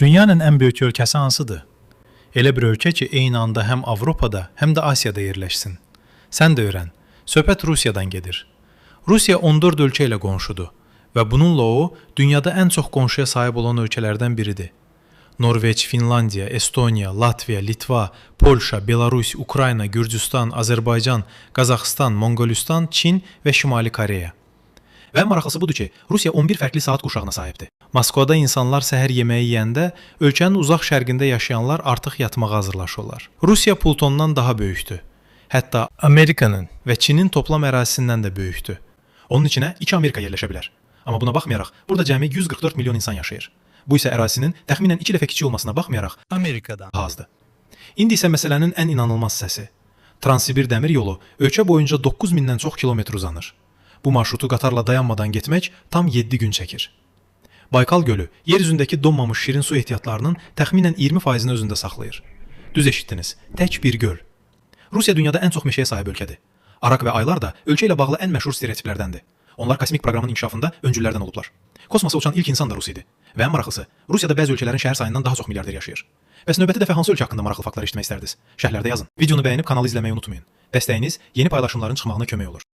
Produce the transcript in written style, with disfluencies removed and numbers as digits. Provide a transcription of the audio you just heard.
Dünyanın ən böyük ölkəsi hansıdır? Elə bir ölkə ki, eyni anda həm Avropada, həm də Asiyada yerləşsin. Sən də öyrən. Söhbət Rusiyadan gedir. Rusiya 14 ölkə ilə qonşudur və bununla o, dünyada ən çox qonşuya sahib olan ölkələrdən biridir. Norveç, Finlandiya, Estoniya, Latviya, Litva, Polşa, Belarus, Ukrayna, Gürcüstan, Azərbaycan, Qazaxıstan, Monqolistan, Çin və Şimali Koreya. Və maraqlısı budur ki, Rusiya 11 fərqli saat qurşağına sahibdir. Moskvada insanlar səhər yeməyi yeyəndə, ölkənin uzaq şərqində yaşayanlar artıq yatmağa hazırlaşırlar. Rusiya Plutondan daha böyükdür. Hətta Amerikanın və Çinin toplam ərazisindən də böyükdür. Onun içinə 2 Amerika yerləşə bilər. Amma buna baxmayaraq, burada cəmi 144 milyon insan yaşayır. Bu isə ərazisinin təxminən 2 dəfə kiçik olmasına baxmayaraq Amerikadan azdır. İndi isə məsələnin ən inanılmaz səsi. Transsibir dəmir yolu ölkə boyunca 9000-dən çox kilometr uzanır. Bu marşrutu qatarla dayanmadan getmək tam 7 gün çəkir. Baykal gölü yer üzündəki donmamış şirin su ehtiyatlarının təxminən 20%-ni özündə saxlayır. Düz eşitdiniz, tək bir göl. Rusiya dünyada ən çox meşəyə sahib ölkədir. Arak və aylar da ölkə ilə bağlı ən məşhur stereotiplərdəndir. Onlar kosmik proqramın inkişafında öncüllərdən olublar. Kosmosa uçan ilk insan da Rus idi. Və ən maraqlısı, Rusiyada bəzi ölkələrin şəhər sayından daha çox milyarder yaşayır. Bəs növbəti dəfə hansı ölkə haqqında maraqlı faktlar eşitmək istərdiniz? Şərhlərdə yazın. Videonu bəyənib kanalı izləməyi unutmayın. Dəstəyiniz yeni paylaşımların çıxmağına kömək olur.